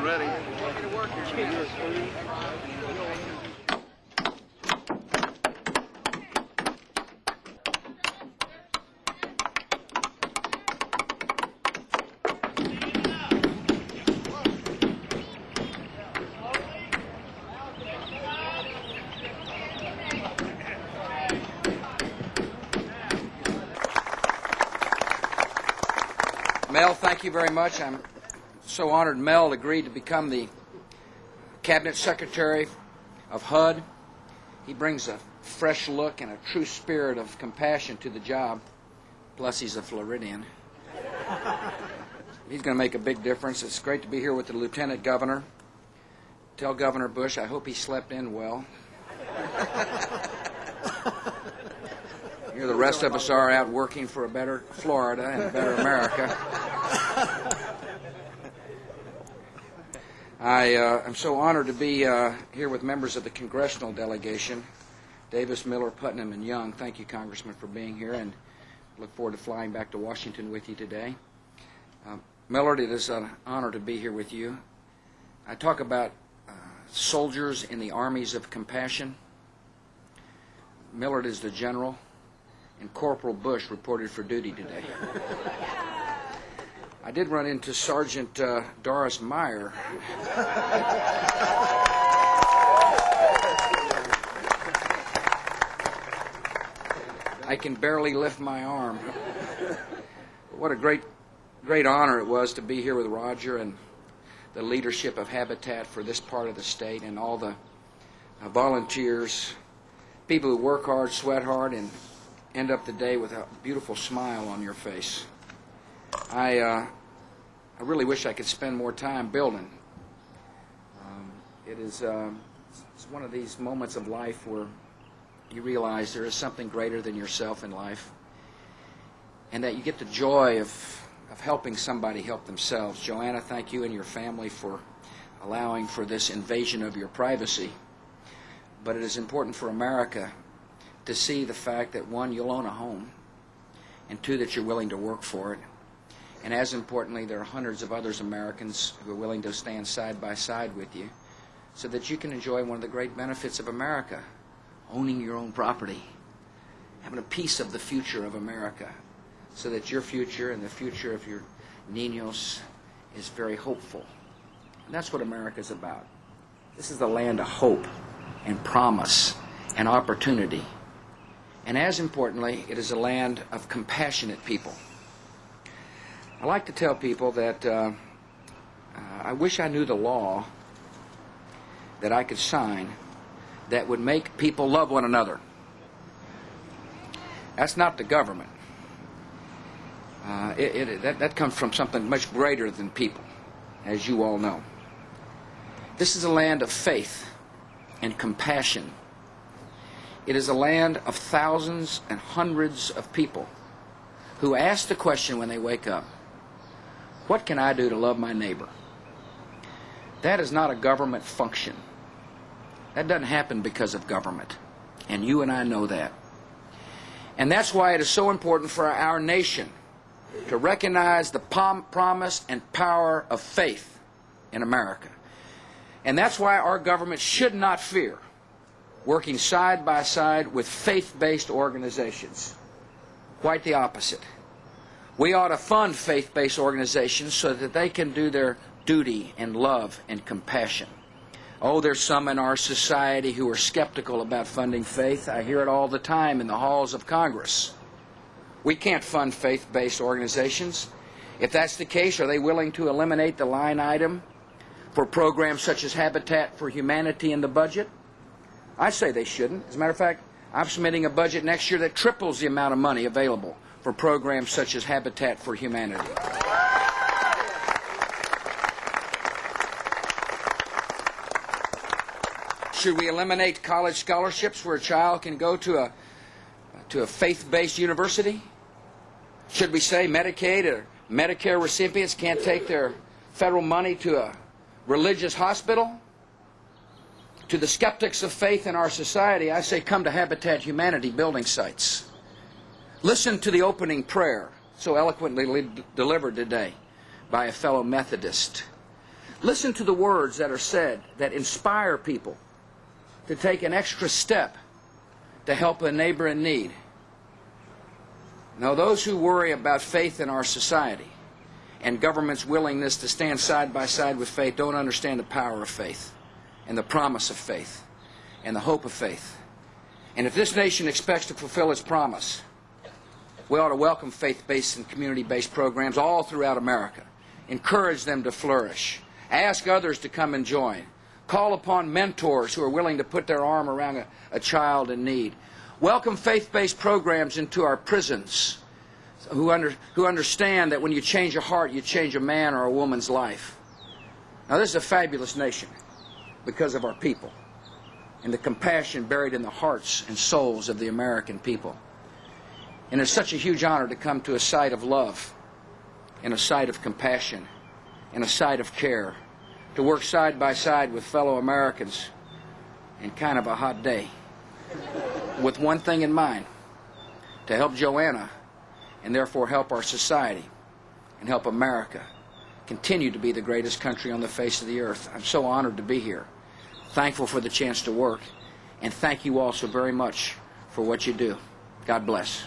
ready. Mel, thank you very much. I'm so honored Mel agreed to become the Cabinet Secretary of HUD. He brings a fresh look and a true spirit of compassion to the job. Plus, he's a Floridian. He's going to make a big difference. It's great to be here with the Lieutenant Governor. Tell Governor Bush I hope he slept in well. Here the rest of us are out working for a better Florida and a better America. I'm so honored to be here with members of the congressional delegation, Davis, Miller, Putnam, and Young. Thank you, Congressman, for being here, and look forward to flying back to Washington with you today. Millard, it is an honor to be here with you. I talk about soldiers in the armies of compassion. Millard is the general, and Corporal Bush reported for duty today. I did run into Sergeant Doris Meyer. I can barely lift my arm. What a great honor it was to be here with Roger and the leadership of Habitat for this part of the state and all the volunteers, people who work hard, sweat hard, and end up the day with a beautiful smile on your face. I really wish I could spend more time building. It's one of these moments of life where you realize there is something greater than yourself in life, and that you get the joy of helping somebody help themselves. Joanna, thank you and your family for allowing for this invasion of your privacy. But it is important for America to see the fact that, one, you'll own a home, and two, that you're willing to work for it. And as importantly, there are hundreds of others Americans who are willing to stand side by side with you so that you can enjoy one of the great benefits of America, owning your own property, having a piece of the future of America, so that your future and the future of your niños is very hopeful. And that's what America's about. This is the land of hope and promise and opportunity. And as importantly, it is a land of compassionate people. I like to tell people that I wish I knew the law that I could sign that would make people love one another. That's not the government. That comes from something much greater than people, as you all know. This is a land of faith and compassion. It is a land of thousands and hundreds of people who ask the question when they wake up, what can I do to love my neighbor? That is not a government function. That doesn't happen because of government. And you and I know that. And that's why it is so important for our nation to recognize the promise and power of faith in America. And that's why our government should not fear working side by side with faith-based organizations. Quite the opposite. We ought to fund faith-based organizations so that they can do their duty in love and compassion. Oh, there's some in our society who are skeptical about funding faith. I hear it all the time in the halls of Congress. We can't fund faith-based organizations. If that's the case, are they willing to eliminate the line item for programs such as Habitat for Humanity in the budget? I say they shouldn't. As a matter of fact, I'm submitting a budget next year that triples the amount of money available for programs such as Habitat for Humanity. Should we eliminate college scholarships where a child can go to a faith-based university? Should we say Medicaid or Medicare recipients can't take their federal money to a religious hospital? To the skeptics of faith in our society, I say come to Habitat Humanity building sites. Listen to the opening prayer so eloquently delivered today by a fellow Methodist. Listen to the words that are said that inspire people to take an extra step to help a neighbor in need. Now, those who worry about faith in our society and government's willingness to stand side by side with faith don't understand the power of faith and the promise of faith and the hope of faith. And if this nation expects to fulfill its promise, we ought to welcome faith-based and community-based programs all throughout America, encourage them to flourish, ask others to come and join, call upon mentors who are willing to put their arm around a child in need. Welcome faith-based programs into our prisons who understand that when you change a heart, you change a man or a woman's life. Now, this is a fabulous nation because of our people and the compassion buried in the hearts and souls of the American people. And it's such a huge honor to come to a site of love and a site of compassion and a site of care, to work side by side with fellow Americans in kind of a hot day, with one thing in mind: to help Joanna and therefore help our society and help America continue to be the greatest country on the face of the earth. I'm so honored to be here, thankful for the chance to work, and thank you all so very much for what you do. God bless.